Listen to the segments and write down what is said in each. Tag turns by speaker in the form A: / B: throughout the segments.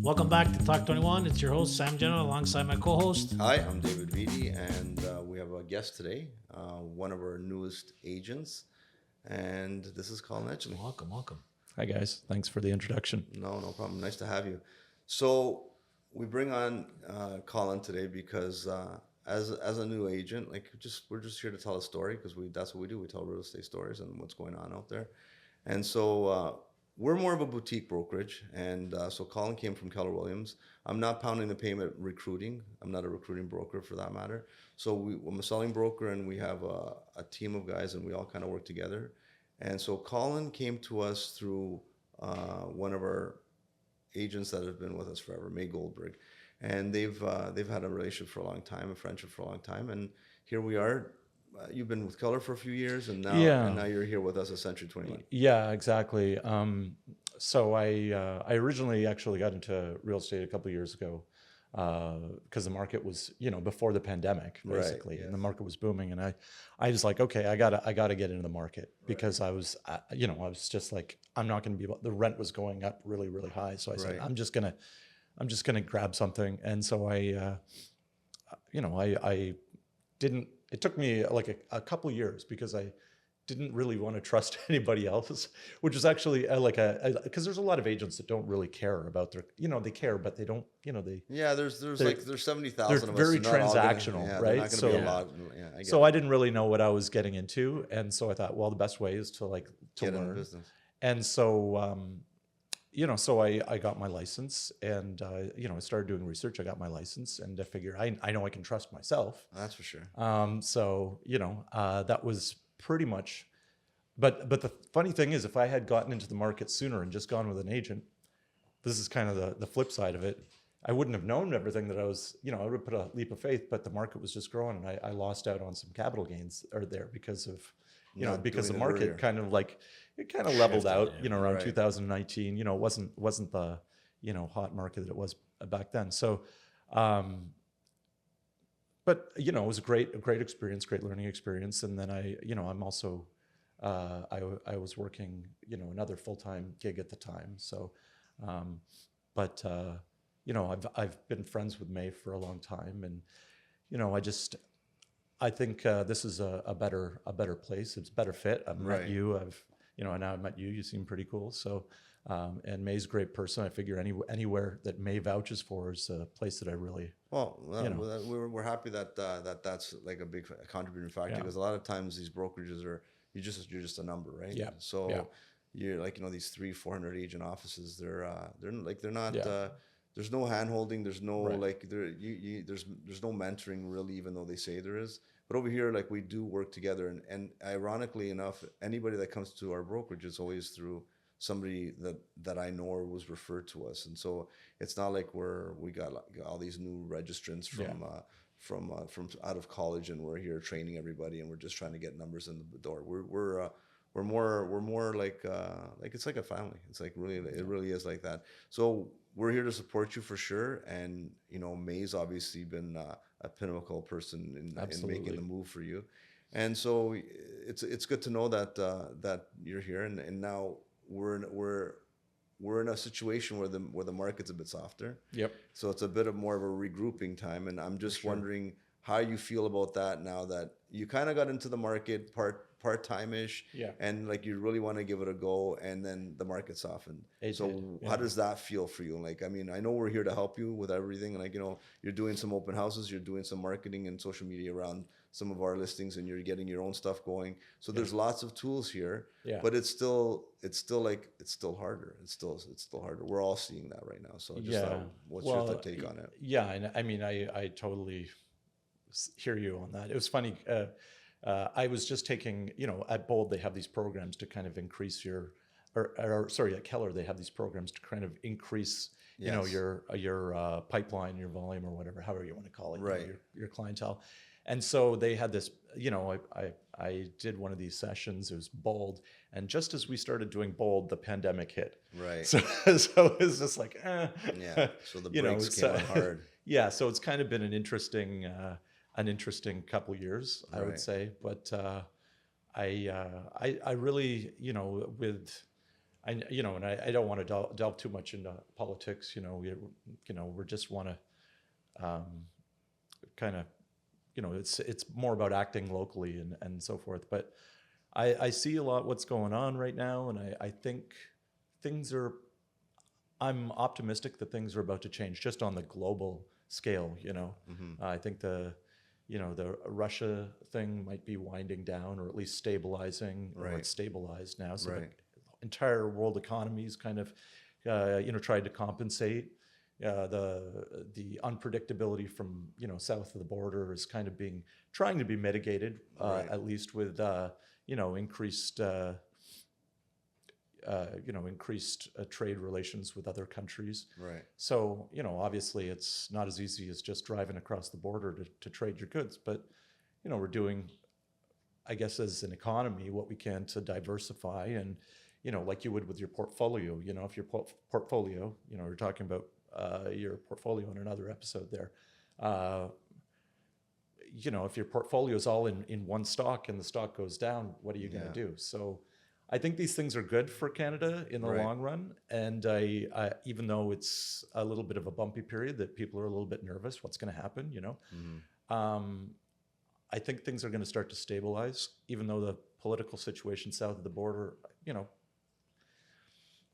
A: Welcome back to Talk 21. It's your host, Sam Jenna, alongside my co host.
B: Hi, I'm David Vitti, and we have a guest today, one of our newest agents, and this is Colin Etchley.
A: Welcome.
C: Hi guys, thanks for the introduction.
B: No problem. Nice to have you. So we bring on Colin today because as a new agent, we're just here to tell a story because that's what we do. We tell real estate stories and what's going on out there, and so. We're more of a boutique brokerage, and so Colin came from Keller Williams. I'm not pounding the pavement recruiting. I'm not a recruiting broker for that matter. So I'm a selling broker, and we have a team of guys, and we all kind of work together. And so Colin came to us through one of our agents that have been with us forever, May Goldberg, and they've had a relationship for a long time, a friendship for a long time, and here we are. You've been with Keller for a few years, and now you're here with us at Century 21.
C: Yeah, exactly. So I originally actually got into real estate a couple of years ago because the market was, before the pandemic, basically, and the market was booming, and I was like, okay, I gotta get into the market because I was just like, I'm not going to be able. The rent was going up really, really high, so I said, I'm just gonna grab something, and so I didn't. It took me like a couple years because I didn't really want to trust anybody else, which is actually because there's a lot of agents that don't really care about their, they care, but they don't,
B: there's 70,000 of us.
C: They're very transactional, right?
B: Not gonna be a lot.
C: I didn't really know what I was getting into, and so I thought, well, the best way is to
B: get
C: learn.
B: In business.
C: And so so I got my license, and I started doing research. I got my license, and I figured I know I can trust myself.
B: That's for sure.
C: That was pretty much. But the funny thing is, if I had gotten into the market sooner and just gone with an agent, this is kind of the flip side of it. I wouldn't have known everything that I was. I would put a leap of faith, but the market was just growing, and I lost out on some capital gains there because of. Because the market kind of leveled out, around 2019, it wasn't the, hot market that it was back then. So, but, it was a great experience, great learning experience. And then I'm also, I was working, another full-time gig at the time. So, I've been friends with May for a long time, and, I think this is a better place. It's a better fit. I've met you. Now I've met you. You seem pretty cool. So, and May's a great person. I figure anywhere that May vouches for is a place that I really.
B: We're happy that that's like a big contributing factor because a lot of times these brokerages you're just a number, right?
C: Yeah.
B: So you're these 300-400 agent offices. They're not. Yeah. There's no hand holding. There's no there's no mentoring really, even though they say there is. But over here, we do work together, and ironically enough, anybody that comes to our brokerage is always through somebody that I know or was referred to us, and so it's not like we got all these new registrants from out of college, and we're here training everybody, and we're just trying to get numbers in the door. We're more like it's like a family. It's like really, it really is like that. So we're here to support you for sure. And May's obviously been a pinnacle person in making the move for you. And so it's good to know that you're here. And now we're in a situation where the market's a bit softer.
C: Yep.
B: So it's a bit more of a regrouping time. And I'm just wondering how you feel about that now that you kind of got into the market part-time-ish, and you really want to give it a go, and then the market softened. How does that feel for you? I know we're here to help you with everything, and you're doing some open houses, you're doing some marketing and social media around some of our listings, and you're getting your own stuff going. So there's lots of tools here, but it's still harder. It's still harder. We're all seeing that right now. So what's your take on it?
C: Yeah, and I totally hear you on that. It was funny. I was just taking, at Bold, they have these programs to kind of increase at Keller, they have these programs to kind of increase, your pipeline, your volume, or whatever, however you want to call it, your clientele. And so they had this, I did one of these sessions. It was Bold, and just as we started doing Bold, the pandemic hit.
B: Right.
C: So it was just like,
B: Yeah. So the brakes came on hard.
C: Yeah. So it's kind of been an interesting couple years, I would say. But I really, with and I don't want to delve too much into politics. We just want to kind of, it's more about acting locally and so forth. But I see a lot what's going on right now, and I think I'm optimistic that things are about to change just on the global scale. I think the Russia thing might be winding down, or at least stabilizing, or it's stabilized now. So the entire world economy is kind of, tried to compensate. The unpredictability from south of the border is kind of trying to be mitigated, at least with increased trade relations with other countries.
B: Right.
C: So obviously it's not as easy as just driving across the border to trade your goods, but we're doing, I guess, as an economy, what we can to diversify, and like you would with your portfolio. If your portfolio, you're talking about your portfolio in another episode there. If your portfolio is all in one stock and the stock goes down, what are you going to do? So I think these things are good for Canada in the long run. And I even though it's a little bit of a bumpy period that people are a little bit nervous, what's going to happen, I think things are going to start to stabilize, even though the political situation south of the border,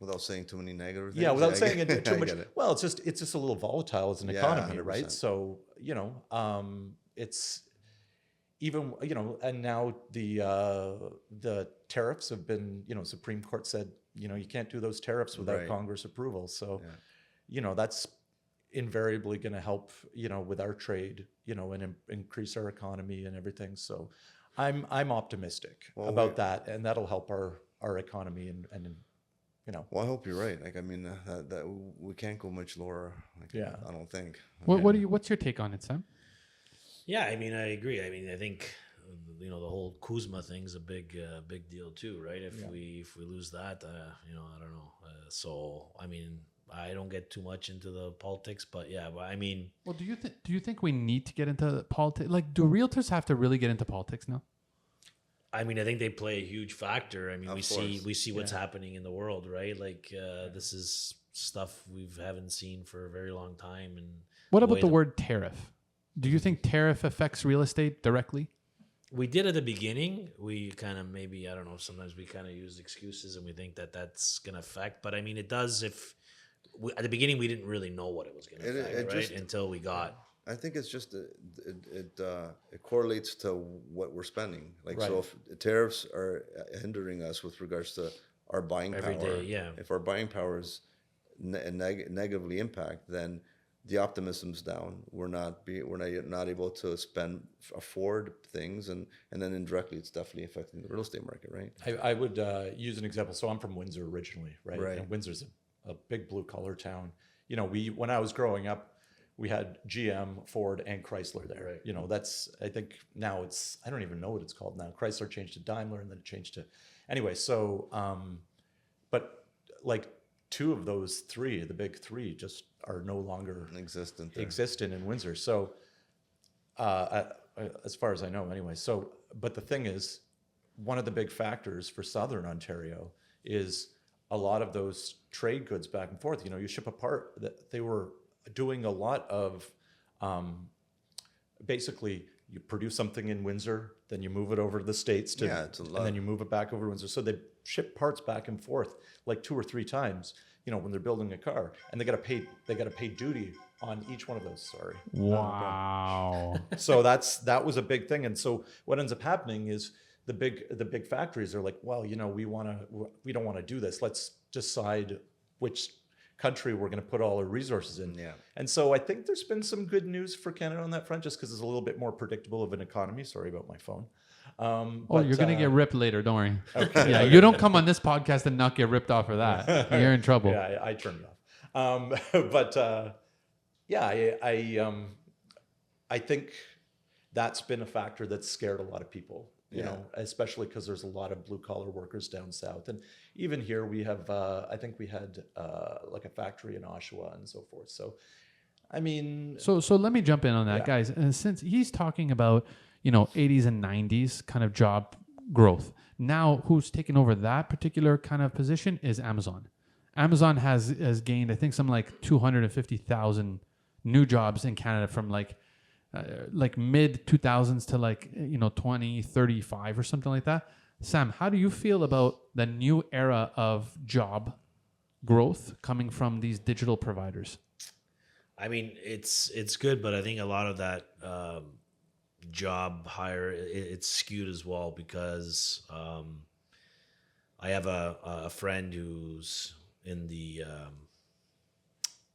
B: Without saying too many negative things.
C: Yeah, without saying it too much.
B: It.
C: Well, it's just a little volatile as an economy,
B: 100%.
C: right? So, it's even, and now the tariffs have been, Supreme Court said, you can't do those tariffs without Congress approval. So, that's invariably going to help, with our trade, and increase our economy and everything. So I'm optimistic about that, and that'll help our economy and
B: Well, I hope you're right. Like, I mean, that we can't go much lower. I don't think.
D: What's your take on it, Sam?
A: Yeah, I mean, I agree. I mean, I think the whole Kuzma thing's a big deal too, right? If we lose that, I don't know. So I mean, I don't get too much into the politics, but I mean,
D: well, do you think we need to get into politics? Like, do realtors have to really get into politics now?
A: I mean, I think they play a huge factor. I mean, we see what's
C: Yeah.
A: happening in the world, right? Like, this is stuff we haven't seen for a very long time. And
D: what about the word tariff? Do you think tariff affects real estate directly?
A: We did at the beginning. We kind of maybe, I don't know, sometimes we kind of use excuses and we think that that's going to affect. But I mean, it does at the beginning, we didn't really know what it was going to affect, right? Until we got...
B: I think it's just it correlates to what we're spending. Like, so if tariffs are hindering us with regards to our buying power, if our buying power is negatively impact, then the optimism's down. We're not able to afford things, and then indirectly it's definitely affecting the real estate market, right?
C: I would use an example. So I'm from Windsor originally, right?
B: Right.
C: And Windsor's a big blue collar town. When I was growing up, we had GM, Ford, and Chrysler there. Right. That's, I think now I don't even know what it's called now. Chrysler changed to Daimler, and then it changed to, anyway. So, but like two of those three, the big three, just are no longer existent in Windsor. So, as far as I know, anyway. So, but the thing is, one of the big factors for Southern Ontario is a lot of those trade goods back and forth. You ship a part that they were doing a lot of, basically you produce something in Windsor, then you move it over to the States and then you move it back over to Windsor. So they ship parts back and forth like 2 or 3 times, when they're building a car, and they got to pay duty on each one of those. Sorry.
D: Wow.
C: So that was a big thing. And so what ends up happening is the big factories are like, well, we don't want to do this. Let's decide which country we're going to put all our resources in.
B: Yeah.
C: And so I think there's been some good news for Canada on that front, just because it's a little bit more predictable of an economy. Sorry about my phone.
D: But you're going to get ripped later. Don't worry. Okay. Yeah, you don't come on this podcast and not get ripped off for that. You're in trouble.
C: Yeah, I turned it off. But I think that's been a factor that's scared a lot of people. You know, especially because there's a lot of blue collar workers down south, and even here we have. I think we had like a factory in Oshawa and so forth. So, I mean,
D: so let me jump in on that, guys. And since he's talking about 80s and 90s kind of job growth. Now, who's taken over that particular kind of position is Amazon. Amazon has gained, I think, something like 250,000 new jobs in Canada from like mid 2000s to 2035 or something like that. Sam, how do you feel about the new era of job growth coming from these digital providers?
A: I mean, it's good, but I think a lot of that job hire it's skewed as well because I have a friend who's in the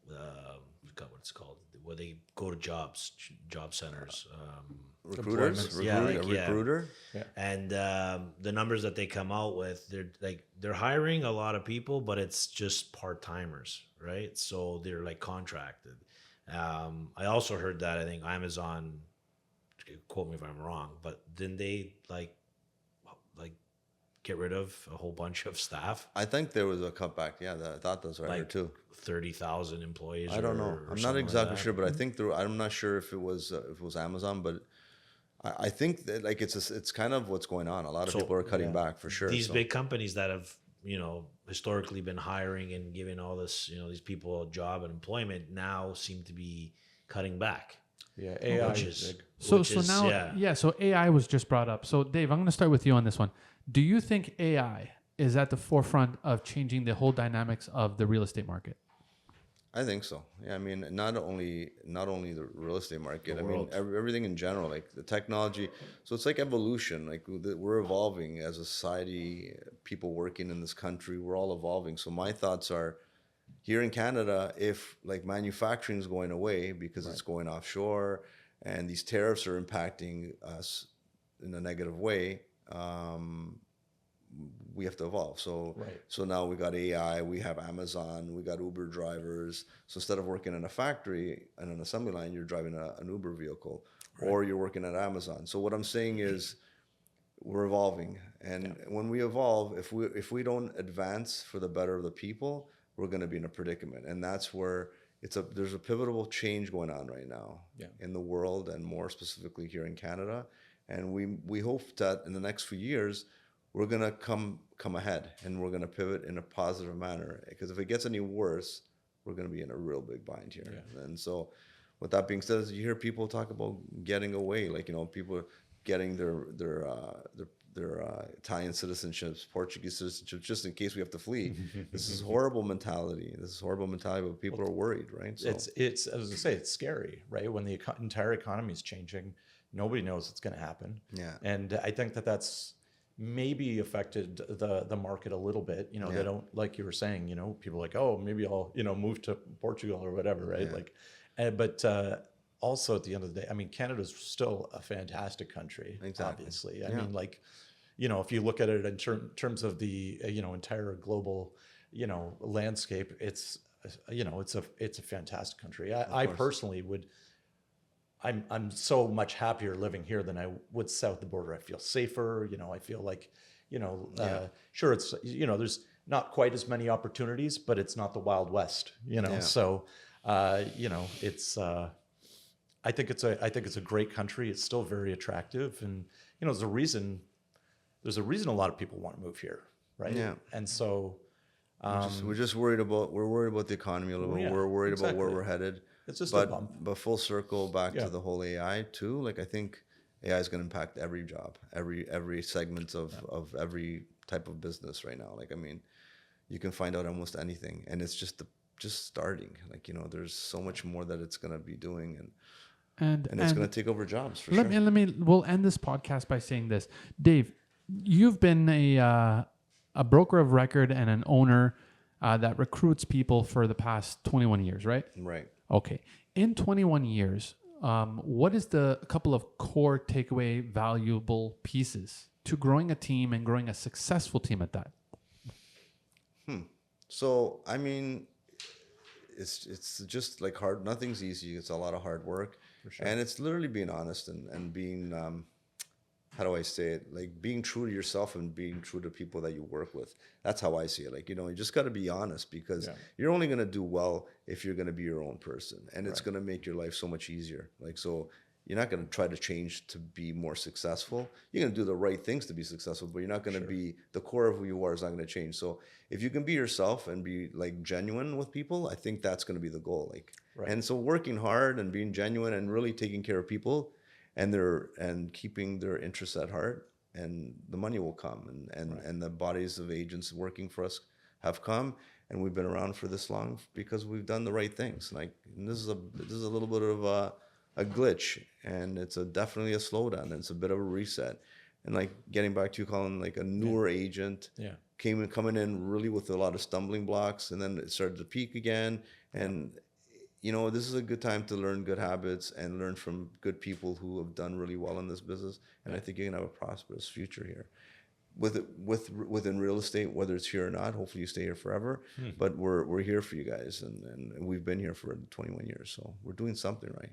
A: God, what it's called, where they go to job centers.
B: Recruiters, recruiter.
C: Yeah.
A: And the numbers that they come out with, they're hiring a lot of people, but it's just part timers, right? So they're like contracted. I also heard that I think Amazon, quote me if I'm wrong, but didn't they like get rid of a whole bunch of staff?
B: I think there was a cutback. Yeah, I thought that's what I heard too.
A: 30,000 employees.
B: I don't know. I'm not exactly sure, but I think I'm not sure if it was Amazon, but I think that like it's kind of what's going on. A lot of people are cutting back for sure.
A: These big companies that have historically been hiring and giving all this these people a job and employment now seem to be cutting back.
C: Yeah, AI is big.
D: So AI was just brought up. So Dave, I'm going to start with you on this one. Do you think AI is at the forefront of changing the whole dynamics of the real estate market?
B: I think so. Yeah, I mean, not only the real estate market. I mean, everything in general, like the technology. So it's like evolution. Like we're evolving as a society. People working in this country, we're all evolving. So my thoughts are, here in Canada, if like manufacturing is going away because it's going offshore, and these tariffs are impacting us in a negative way. We have to evolve. So now we got AI, we have Amazon, we got Uber drivers. So instead of working in a factory and an assembly line, you're driving an Uber vehicle, or you're working at Amazon. So what I'm saying is, we're evolving, and when we evolve, if we don't advance for the better of the people, we're going to be in a predicament. And that's where there's a pivotal change going on right now in the world, and more specifically here in Canada. And we hope that in the next few years, we're going to come ahead, and we're going to pivot in a positive manner. Because if it gets any worse, we're going to be in a real big bind here. Yeah. And so with that being said, you hear people talk about getting away, like, people getting their Italian citizenships, Portuguese citizenships, just in case we have to flee. This is horrible mentality. But people are worried, right? So
C: it's as I say, it's scary, right? When the entire economy is changing, nobody knows what's going to happen.
B: Yeah.
C: And I think that's maybe affected the market a little bit. They don't, like you were saying, people are like, oh, maybe I'll, move to Portugal or whatever, right?
B: Yeah.
C: But also at the end of the day, I mean, Canada's still a fantastic country, obviously. I mean, like, if you look at it in terms of the, entire global, landscape, it's a fantastic country. I personally would, I'm so much happier living here than I would south of the border. I feel safer. I feel like, sure, it's, there's not quite as many opportunities, but it's not the Wild West, So, it's, I think it's a great country. It's still very attractive, and there's a reason a lot of people want to move here, right?
B: Yeah.
C: And so,
B: we're worried about the economy a little bit. We're worried about where we're headed.
C: It's just a bump.
B: But full circle back to the whole AI too. Like, I think AI is going to impact every job, every segment of every type of business right now. Like, I mean, you can find out almost anything, and it's just starting. Like, there's so much more that it's going to be doing, and it's going to take over jobs for sure.
D: We'll end this podcast by saying this, Dave. You've been a broker of record and an owner that recruits people for the past 21 years, right?
B: Right.
D: Okay. In 21 years, what is a couple of core takeaway valuable pieces to growing a team and growing a successful team at that?
B: So, I mean, it's just like hard. Nothing's easy. It's a lot of hard work. For sure. And it's literally being honest and being, how do I say it? Like, being true to yourself and being true to people that you work with. That's how I see it. Like, you just got to be honest, because you're only going to do well if you're going to be your own person, and it's going to make your life so much easier. Like, so you're not going to try to change to be more successful. You're going to do the right things to be successful, but you're not going to be the core of who you are is not going to change. So if you can be yourself and be like genuine with people, I think that's going to be the goal. Like, and so working hard and being genuine and really taking care of people and keeping their interests at heart, and the money will come, and the bodies of agents working for us have come, and we've been around for this long because we've done the right things. Like, and this is a little bit of a glitch, and it's definitely a slowdown. It's a bit of a reset, and like getting back to you, Colin, like a newer agent coming in really with a lot of stumbling blocks, and then it started to peak again, and this is a good time to learn good habits and learn from good people who have done really well in this business. And I think you're gonna have a prosperous future here. Within real estate, whether it's here or not, hopefully you stay here forever. But we're here for you guys, and we've been here for 21 years, so we're doing something right.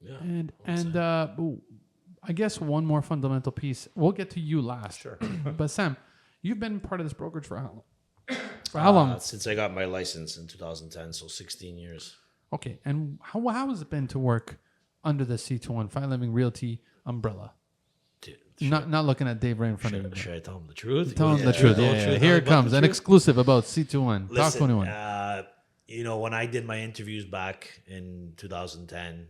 D: Yeah. And I guess one more fundamental piece. We'll get to you last.
C: Sure.
D: But Sam, you've been part of this brokerage for how long? For how long?
A: Since I got my license in 2010, so 16 years.
D: Okay. And how has it been to work under the C21 Fine Living Realty umbrella?
A: Dude,
D: Not looking at Dave right in front of you.
A: Should I tell him the truth?
D: Tell him the truth. Yeah. Here it comes. An exclusive about C21.
A: Listen,
D: Talk 21.
A: When I did my interviews back in 2010,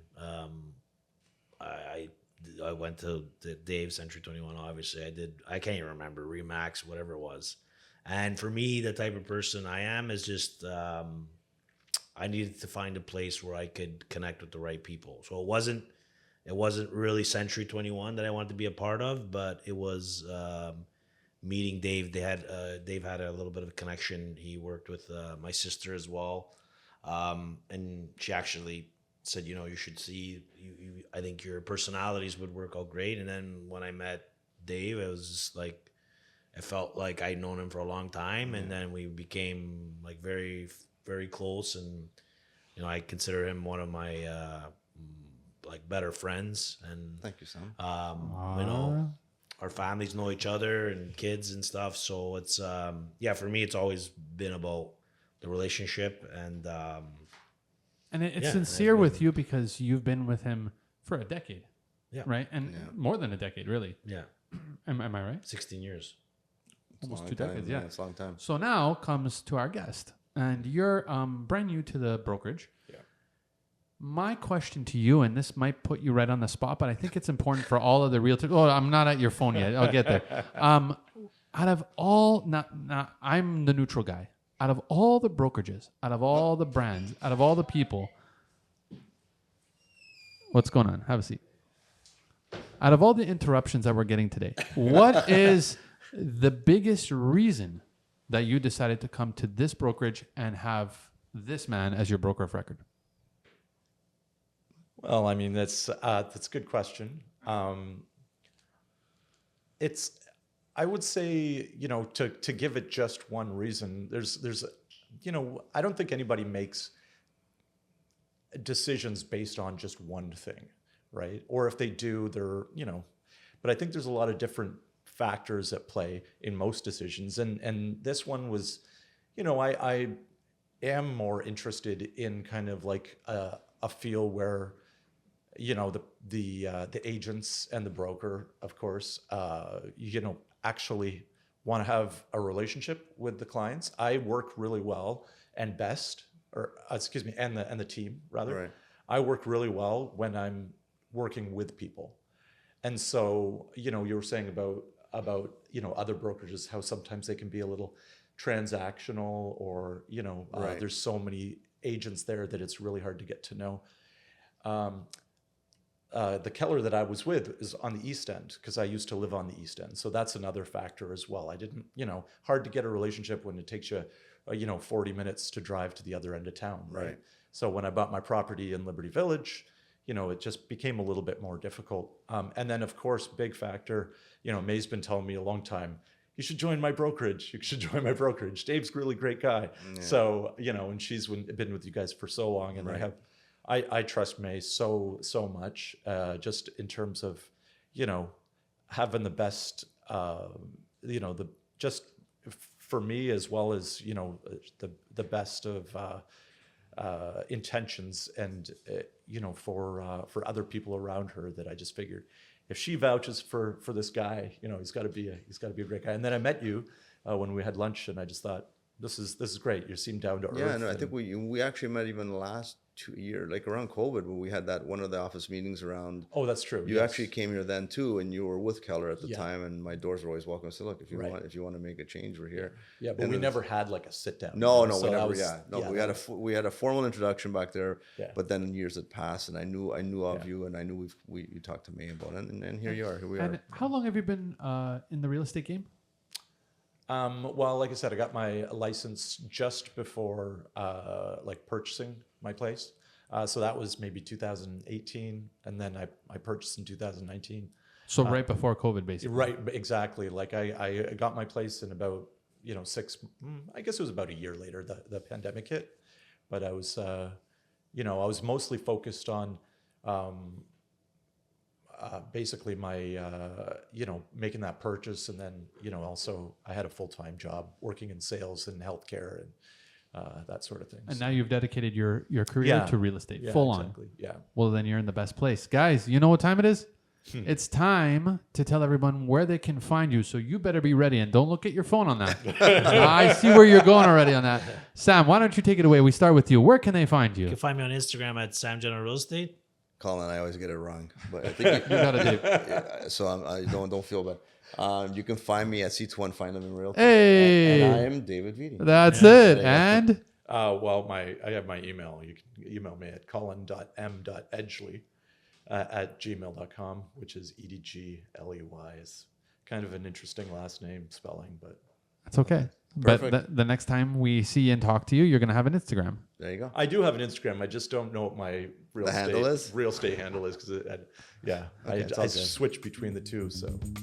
A: I went to the Dave Century 21. Obviously, I can't even remember Remax, whatever it was. And for me, the type of person I am is just I needed to find a place where I could connect with the right people. So it wasn't really Century 21 that I wanted to be a part of, but it was meeting Dave. Dave had a little bit of a connection. He worked with my sister as well, and she actually said, you should see. I think your personalities would work out great. And then when I met Dave, it was just like I felt like I'd known him for a long time, and then we became like very, very close. And I consider him one of my like better friends. And
B: Thank you, Sam.
A: our families know each other and kids and stuff. So it's for me, it's always been about the relationship and.
D: And it's sincere with you because you've been with him for a decade.
A: Yeah.
D: Right? And more than a decade, really.
A: Yeah.
D: Am I right?
A: 16 years.
D: Almost 2 decades, yeah.
B: It's a long time.
D: So now comes to our guest. And you're brand new to the brokerage.
C: Yeah.
D: My question to you, and this might put you right on the spot, but I think it's important for all of the realtors. Oh, I'm not at your phone yet. I'll get there. Out of all, I'm the neutral guy. Out of all the brokerages, out of all the brands, out of all the people, what's going on? Have a seat. Out of all the interruptions that we're getting today, what is the biggest reason that you decided to come to this brokerage and have this man as your broker of record?
C: Well, I mean, that's a good question. I would say, to give it just one reason, there's I don't think anybody makes decisions based on just one thing, right? Or if they do, they're, but I think there's a lot of different factors at play in most decisions. And this one was, I am more interested in kind of like a feel where, the agents and the broker, of course, actually want to have a relationship with the clients. I work really well and best, and the team rather.
B: Right.
C: I work really well when I'm working with people. And so, you were saying about other brokerages, how sometimes they can be a little transactional, or
B: Right.
C: there's so many agents there that it's really hard to get to know. The Keller that I was with is on the East End, because I used to live on the East End. So that's another factor as well. I didn't, hard to get a relationship when it takes you, 40 minutes to drive to the other end of town, right? So when I bought my property in Liberty Village, it just became a little bit more difficult. And then, of course, big factor, May's been telling me a long time, you should join my brokerage. You should join my brokerage. Dave's a really great guy. Yeah. So, and she's been with you guys for so long, and
B: Right.
C: I trust May so much, just in terms of, having the best, just for me, as well as, the best of intentions and for other people around her, that I just figured if she vouches for this guy, he's got to be a great guy. And then I met you when we had lunch, and I just thought, this is great. You seem down to earth.
B: Yeah, no, I think we actually met even the last 2 years, like around COVID, when we had that one of the office meetings around.
C: Oh, that's true.
B: You
C: yes.
B: actually came here then too, and you were with Keller at the
C: Yeah.
B: time, and my doors were always welcome. I said, look, if you
C: Right.
B: want to make a change, we're here.
C: Yeah, but
B: And
C: we
B: it was-
C: never had like a sit down.
B: No, we
C: So that
B: never.
C: was-
B: We had we had a formal introduction back there,
C: Yeah.
B: but then years had passed, and I knew of
C: Yeah.
B: you, and I knew you talked to me about it, and here you are. Here we
D: And
B: are.
D: how long have you been in the real estate game?
C: Well, like I said, I got my license just before like purchasing my place. So that was maybe 2018, and then I purchased in 2019.
D: So right before COVID, basically.
C: Right, exactly. Like I got my place in about I guess it was about a year later the pandemic hit, but I was I was mostly focused on basically my making that purchase, and then also I had a full-time job working in sales and healthcare and that sort of thing.
D: And now you've dedicated your career
C: Yeah.
D: to real estate,
C: Yeah,
D: full
C: exactly. Yeah.
D: Well, then you're in the best place. Guys, you know what time it is? It's time to tell everyone where they can find you. So you better be ready, and don't look at your phone on that. I see where you're going already on that. Sam, why don't you take it away? We start with you. Where can they find you?
A: You can find me on Instagram at Sam General Real Estate.
B: Colin, I always get it wrong, but I think
D: You got it, Dave.
B: yeah, so I don't feel bad. You can find me at C21 Fine Living Realty.
D: Hey.
B: And I am David Vitti.
D: That's
A: Yeah.
D: it. And
C: Well, I have my email. You can email me at colin.m.edgley at gmail.com, which is EDGLEY. It's kind of an interesting last name spelling, but
D: it's okay. But
B: Perfect.
D: the next time we see and talk to you, you're going to have an Instagram.
B: There you go.
C: I do have an Instagram. I just don't know what my real estate handle is because
B: it's all
C: I
B: good.
C: switch between the two.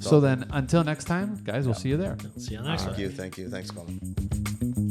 D: So then until next time, guys, we'll see you there.
A: See you next time.
B: Thank you. Thanks, Colin.